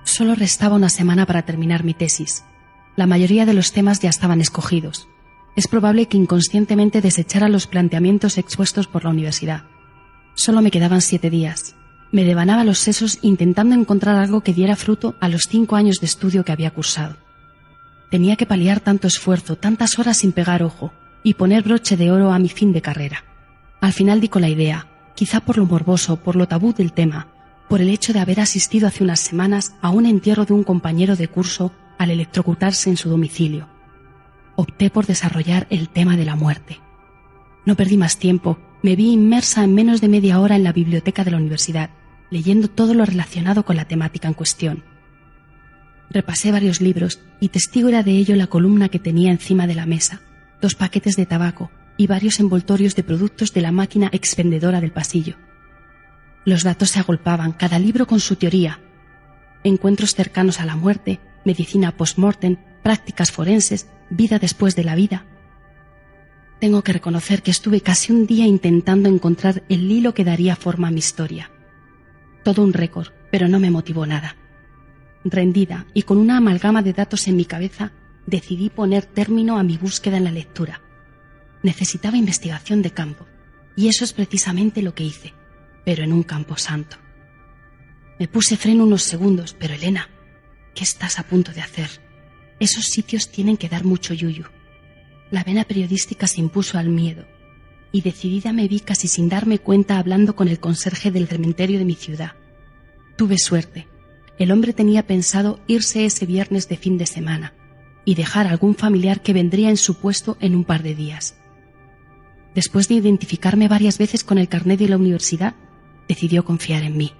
Solo restaba una semana para terminar mi tesis. La mayoría de los temas ya estaban escogidos. Es probable que inconscientemente desechara los planteamientos expuestos por la universidad. Solo me quedaban 7 días. Me devanaba los sesos intentando encontrar algo que diera fruto a los 5 años de estudio que había cursado. Tenía que paliar tanto esfuerzo, tantas horas sin pegar ojo, y poner broche de oro a mi fin de carrera. Al final di con la idea, quizá por lo morboso, por lo tabú del tema, por el hecho de haber asistido hace unas semanas a un entierro de un compañero de curso al electrocutarse en su domicilio. Opté por desarrollar el tema de la muerte. No perdí más tiempo, me vi inmersa en menos de media hora en la biblioteca de la universidad, leyendo todo lo relacionado con la temática en cuestión. Repasé varios libros y testigo era de ello la columna que tenía encima de la mesa, 2 paquetes de tabaco y varios envoltorios de productos de la máquina expendedora del pasillo. Los datos se agolpaban, cada libro con su teoría. Encuentros cercanos a la muerte, medicina post-mortem, prácticas forenses, vida después de la vida. Tengo que reconocer que estuve casi un día intentando encontrar el hilo que daría forma a mi historia. Todo un récord, pero no me motivó nada. Rendida y con una amalgama de datos en mi cabeza, decidí poner término a mi búsqueda en la lectura. Necesitaba investigación de campo, y eso es precisamente lo que hice, pero en un campo santo. Me puse freno unos segundos, pero Elena, ¿qué estás a punto de hacer? Esos sitios tienen que dar mucho yuyu. La vena periodística se impuso al miedo, y decidida me vi casi sin darme cuenta hablando con el conserje del cementerio de mi ciudad. Tuve suerte. El hombre tenía pensado irse ese viernes de fin de semana y dejar a algún familiar que vendría en su puesto en un par de días. Después de identificarme varias veces con el carnet de la universidad, decidió confiar en mí.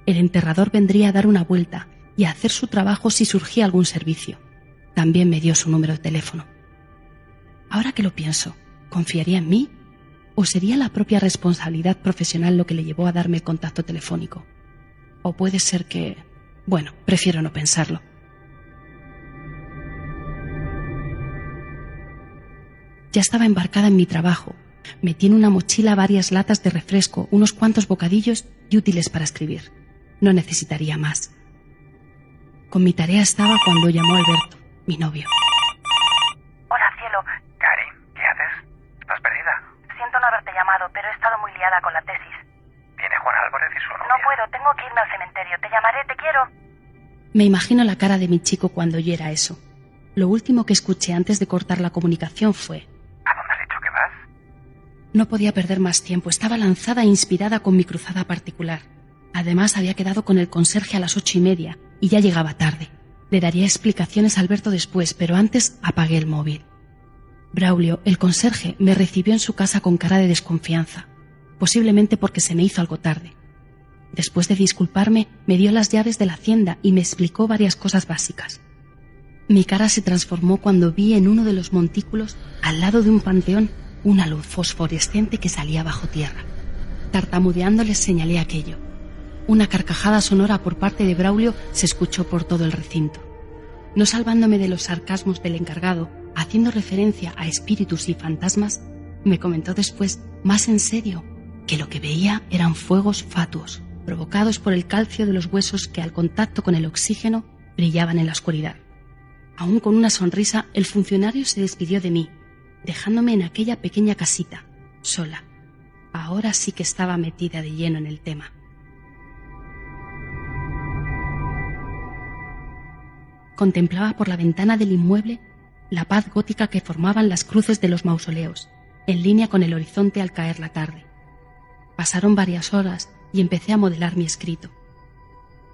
El enterrador vendría a dar una vuelta y a hacer su trabajo si surgía algún servicio. También me dio su número de teléfono. Ahora que lo pienso, ¿confiaría en mí? ¿O sería la propia responsabilidad profesional lo que le llevó a darme el contacto telefónico? O puede ser que... Bueno, prefiero no pensarlo. Ya estaba embarcada en mi trabajo. Metí en una mochila varias latas de refresco, unos cuantos bocadillos y útiles para escribir. No necesitaría más. Con mi tarea estaba cuando llamó Alberto, mi novio. Hola, cielo. Cari, ¿qué haces? ¿Estás perdida? Siento no haberte llamado, pero he estado muy liada con la tesis. Viene Juan Álvarez y su novia. No puedo, tengo que irme al cementerio. Te llamaré, te quiero. Me imagino la cara de mi chico cuando oyera eso. Lo último que escuché antes de cortar la comunicación fue... ¿A dónde has dicho que vas? No podía perder más tiempo, estaba lanzada e inspirada con mi cruzada particular. Además había quedado con el conserje a las 8:30 y ya llegaba tarde. Le daría explicaciones a Alberto después, pero antes apagué el móvil. Braulio, el conserje, me recibió en su casa con cara de desconfianza, posiblemente porque se me hizo algo tarde. Después de disculparme, me dio las llaves de la hacienda y me explicó varias cosas básicas. Mi cara se transformó cuando vi en uno de los montículos, al lado de un panteón, una luz fosforescente que salía bajo tierra. Tartamudeando les señalé aquello. Una carcajada sonora por parte de Braulio se escuchó por todo el recinto. No salvándome de los sarcasmos del encargado, haciendo referencia a espíritus y fantasmas, me comentó después, más en serio, que lo que veía eran fuegos fatuos, provocados por el calcio de los huesos que al contacto con el oxígeno brillaban en la oscuridad. Aún con una sonrisa, el funcionario se despidió de mí, dejándome en aquella pequeña casita, sola. Ahora sí que estaba metida de lleno en el tema. Contemplaba por la ventana del inmueble la paz gótica que formaban las cruces de los mausoleos, en línea con el horizonte al caer la tarde. Pasaron varias horas y empecé a modelar mi escrito.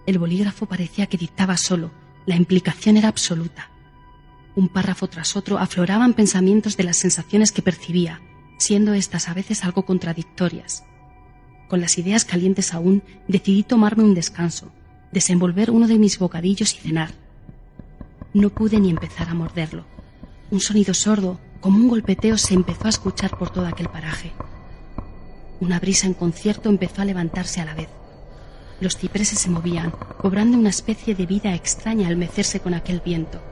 El bolígrafo parecía que dictaba solo, la implicación era absoluta. Un párrafo tras otro afloraban pensamientos de las sensaciones que percibía, siendo éstas a veces algo contradictorias. Con las ideas calientes aún, decidí tomarme un descanso, desenvolver uno de mis bocadillos y cenar. No pude ni empezar a morderlo. Un sonido sordo, como un golpeteo, se empezó a escuchar por todo aquel paraje. Una brisa en concierto empezó a levantarse a la vez. Los cipreses se movían, cobrando una especie de vida extraña al mecerse con aquel viento,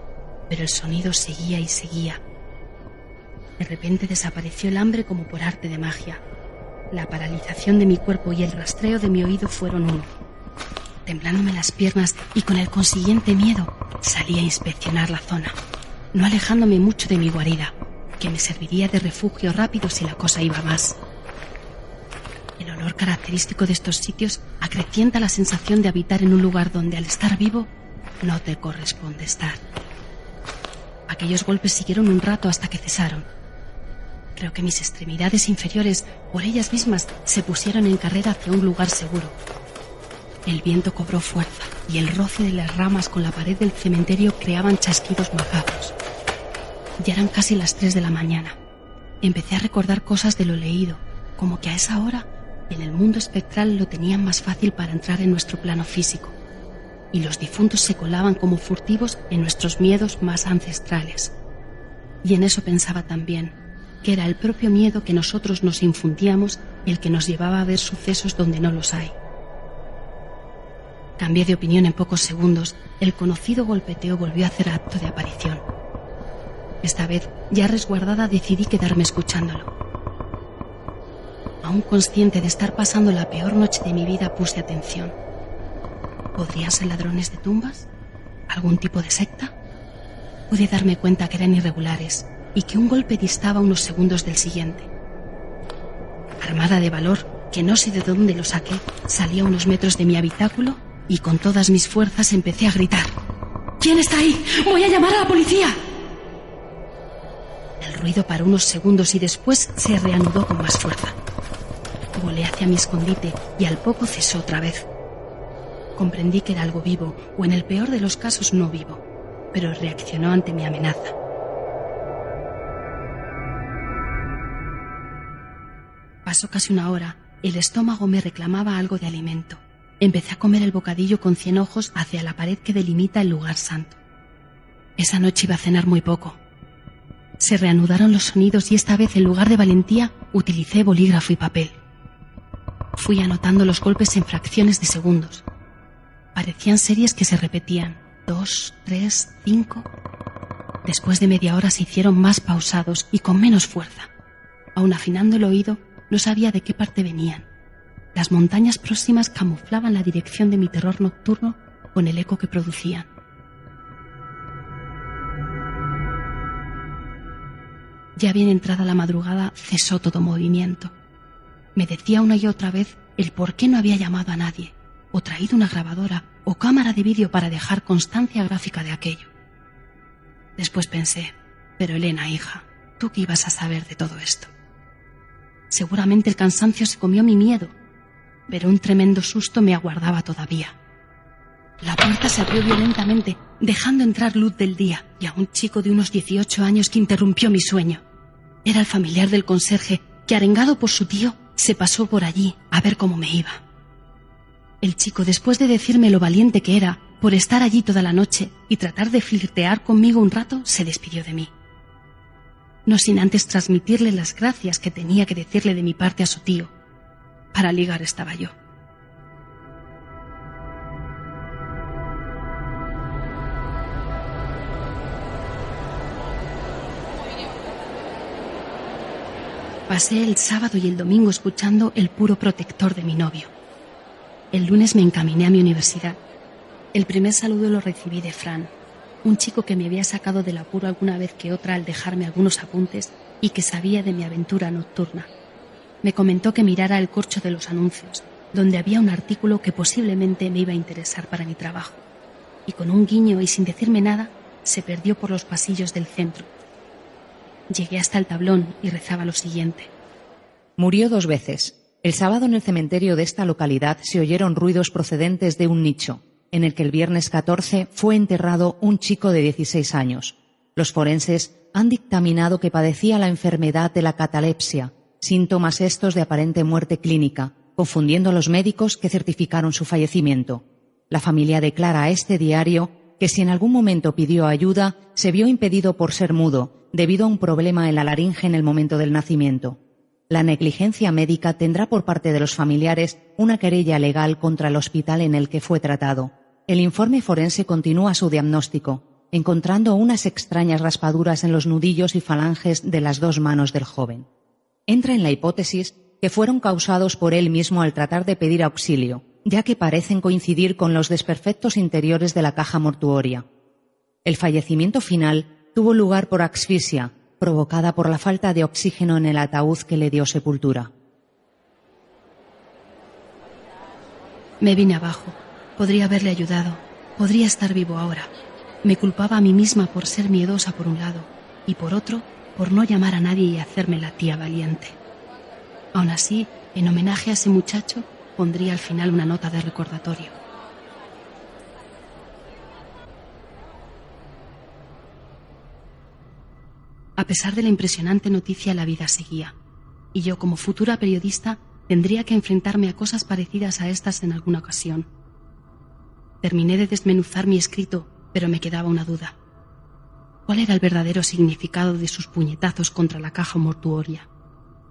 pero el sonido seguía y seguía. De repente desapareció el hambre como por arte de magia. La paralización de mi cuerpo y el rastreo de mi oído fueron uno. Temblándome las piernas y con el consiguiente miedo, salí a inspeccionar la zona, no alejándome mucho de mi guarida, que me serviría de refugio rápido si la cosa iba más. El olor característico de estos sitios acrecienta la sensación de habitar en un lugar donde, al estar vivo, no te corresponde estar. Aquellos golpes siguieron un rato hasta que cesaron. Creo que mis extremidades inferiores, por ellas mismas, se pusieron en carrera hacia un lugar seguro. El viento cobró fuerza y el roce de las ramas con la pared del cementerio creaban chasquidos macabros. Ya eran casi las 3 de la mañana. Empecé a recordar cosas de lo leído, como que a esa hora, en el mundo espectral lo tenían más fácil para entrar en nuestro plano físico, y los difuntos se colaban como furtivos en nuestros miedos más ancestrales. Y en eso pensaba también, que era el propio miedo que nosotros nos infundíamos el que nos llevaba a ver sucesos donde no los hay. Cambié de opinión en pocos segundos. El conocido golpeteo volvió a hacer acto de aparición. Esta vez, ya resguardada, decidí quedarme escuchándolo. Aún consciente de estar pasando la peor noche de mi vida, puse atención. ¿Podrían ser ladrones de tumbas? ¿Algún tipo de secta? Pude darme cuenta que eran irregulares y que un golpe distaba unos segundos del siguiente. Armada de valor, que no sé de dónde lo saqué, salí a unos metros de mi habitáculo y con todas mis fuerzas empecé a gritar. ¿Quién está ahí? ¡Voy a llamar a la policía! El ruido paró unos segundos y después se reanudó con más fuerza. Volé hacia mi escondite y al poco cesó otra vez. Comprendí que era algo vivo, o en el peor de los casos no vivo, pero reaccionó ante mi amenaza. Pasó casi una hora. El estómago me reclamaba algo de alimento. Empecé a comer el bocadillo con 100 ojos hacia la pared que delimita el lugar santo. Esa noche iba a cenar muy poco. Se reanudaron los sonidos y esta vez, en lugar de valentía, utilicé bolígrafo y papel. Fui anotando los golpes en fracciones de segundos. Parecían series que se repetían. 2, 3, 5... Después de media hora se hicieron más pausados y con menos fuerza. Aun afinando el oído, no sabía de qué parte venían. Las montañas próximas camuflaban la dirección de mi terror nocturno con el eco que producían. Ya bien entrada la madrugada, cesó todo movimiento. Me decía una y otra vez el por qué no había llamado a nadie, o traído una grabadora o cámara de vídeo para dejar constancia gráfica de aquello. Después pensé, pero Elena, hija, ¿tú qué ibas a saber de todo esto? Seguramente el cansancio se comió mi miedo, pero un tremendo susto me aguardaba todavía. La puerta se abrió violentamente, dejando entrar luz del día y a un chico de unos 18 años que interrumpió mi sueño. Era el familiar del conserje que, arengado por su tío, se pasó por allí a ver cómo me iba. El chico, después de decirme lo valiente que era por estar allí toda la noche y tratar de flirtear conmigo un rato, se despidió de mí. No sin antes transmitirle las gracias que tenía que decirle de mi parte a su tío. Para ligar estaba yo. Pasé el sábado y el domingo escuchando El puro protector de mi novio. El lunes me encaminé a mi universidad. El primer saludo lo recibí de Fran, un chico que me había sacado del apuro alguna vez que otra al dejarme algunos apuntes y que sabía de mi aventura nocturna. Me comentó que mirara el corcho de los anuncios, donde había un artículo que posiblemente me iba a interesar para mi trabajo. Y con un guiño y sin decirme nada, se perdió por los pasillos del centro. Llegué hasta el tablón y rezaba lo siguiente. Murió 2 veces. El sábado en el cementerio de esta localidad se oyeron ruidos procedentes de un nicho, en el que el viernes 14 fue enterrado un chico de 16 años. Los forenses han dictaminado que padecía la enfermedad de la catalepsia, síntomas estos de aparente muerte clínica, confundiendo a los médicos que certificaron su fallecimiento. La familia declara a este diario que si en algún momento pidió ayuda, se vio impedido por ser mudo, debido a un problema en la laringe en el momento del nacimiento. La negligencia médica tendrá por parte de los familiares una querella legal contra el hospital en el que fue tratado. El informe forense continúa su diagnóstico, encontrando unas extrañas raspaduras en los nudillos y falanges de las 2 manos del joven. Entra en la hipótesis que fueron causados por él mismo al tratar de pedir auxilio, ya que parecen coincidir con los desperfectos interiores de la caja mortuoria. El fallecimiento final tuvo lugar por asfixia, provocada por la falta de oxígeno en el ataúd que le dio sepultura. Me vine abajo. Podría haberle ayudado. Podría estar vivo ahora. Me culpaba a mí misma por ser miedosa por un lado y por otro, por no llamar a nadie y hacerme la tía valiente. Aún así, en homenaje a ese muchacho, pondría al final una nota de recordatorio. A pesar de la impresionante noticia, la vida seguía, y yo, como futura periodista, tendría que enfrentarme a cosas parecidas a estas en alguna ocasión. Terminé de desmenuzar mi escrito, pero me quedaba una duda. ¿Cuál era el verdadero significado de sus puñetazos contra la caja mortuoria?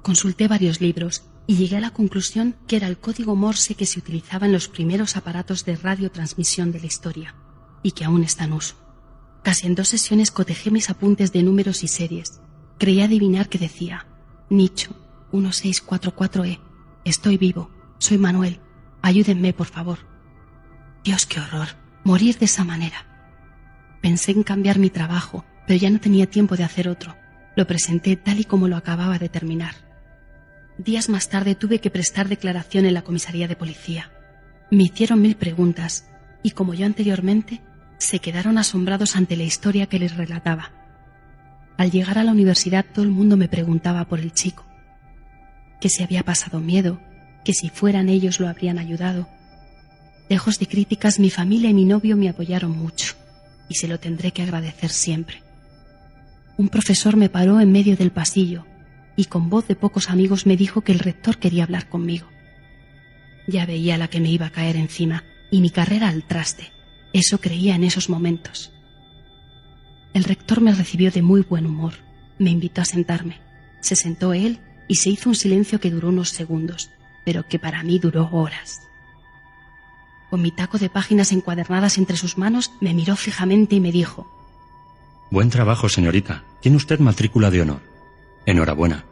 Consulté varios libros y llegué a la conclusión que era el código Morse que se utilizaba en los primeros aparatos de radiotransmisión de la historia, y que aún está en uso. Casi en 2 sesiones cotejé mis apuntes de números y series. Creí adivinar que decía: Nicho 1644E, estoy vivo, soy Manuel, ayúdenme por favor. Dios, qué horror, morir de esa manera. Pensé en cambiar mi trabajo, pero ya no tenía tiempo de hacer otro. Lo presenté tal y como lo acababa de terminar. Días más tarde tuve que prestar declaración en la comisaría de policía. Me hicieron 1000 preguntas y, como yo anteriormente, se quedaron asombrados ante la historia que les relataba. Al llegar a la universidad todo el mundo me preguntaba por el chico, que si había pasado miedo, que si fueran ellos lo habrían ayudado. Lejos de críticas, mi familia y mi novio me apoyaron mucho, y se lo tendré que agradecer siempre. Un profesor me paró en medio del pasillo y con voz de pocos amigos me dijo que el rector quería hablar conmigo. Ya veía la que me iba a caer encima y mi carrera al traste. Eso creía en esos momentos. El rector me recibió de muy buen humor. Me invitó a sentarme. Se sentó él y se hizo un silencio que duró unos segundos, pero que para mí duró horas. Con mi taco de páginas encuadernadas entre sus manos, me miró fijamente y me dijo: Buen trabajo, señorita. Tiene usted matrícula de honor. Enhorabuena.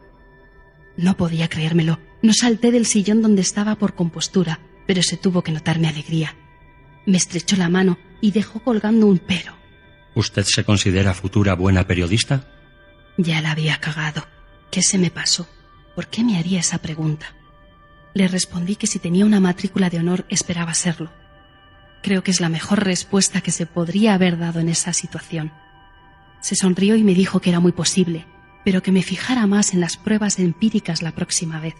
No podía creérmelo. No salté del sillón donde estaba por compostura, pero se tuvo que notar mi alegría. Me estrechó la mano y dejó colgando un pero. ¿Usted se considera futura buena periodista? Ya la había cagado. ¿Qué se me pasó? ¿Por qué me haría esa pregunta? Le respondí que si tenía una matrícula de honor esperaba serlo. Creo que es la mejor respuesta que se podría haber dado en esa situación. Se sonrió y me dijo que era muy posible, pero que me fijara más en las pruebas empíricas la próxima vez.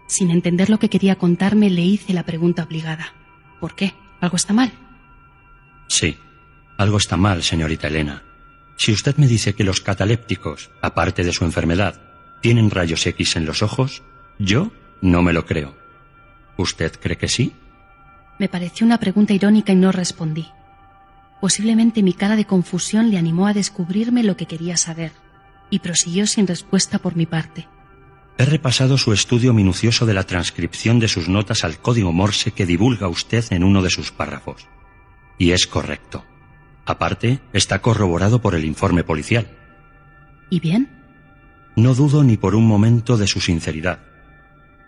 Sin entender lo que quería contarme, le hice la pregunta obligada. ¿Por qué? ¿Algo está mal? Sí, algo está mal, señorita Elena. Si usted me dice que los catalépticos, aparte de su enfermedad, tienen rayos X en los ojos, yo no me lo creo. ¿Usted cree que sí? Me pareció una pregunta irónica y no respondí. Posiblemente mi cara de confusión le animó a descubrirme lo que quería saber, y prosiguió sin respuesta por mi parte. He repasado su estudio minucioso de la transcripción de sus notas al código Morse que divulga usted en uno de sus párrafos. Y es correcto. Aparte, está corroborado por el informe policial. ¿Y bien? No dudo ni por un momento de su sinceridad.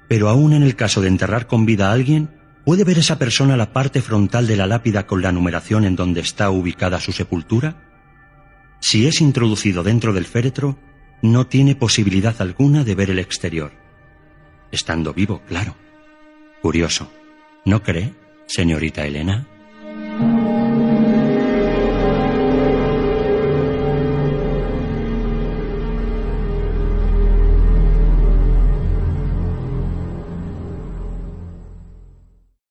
Pero aún en el caso de enterrar con vida a alguien, ¿puede ver esa persona la parte frontal de la lápida con la numeración en donde está ubicada su sepultura? Si es introducido dentro del féretro, no tiene posibilidad alguna de ver el exterior. Estando vivo, claro. Curioso, ¿no cree, señorita Elena?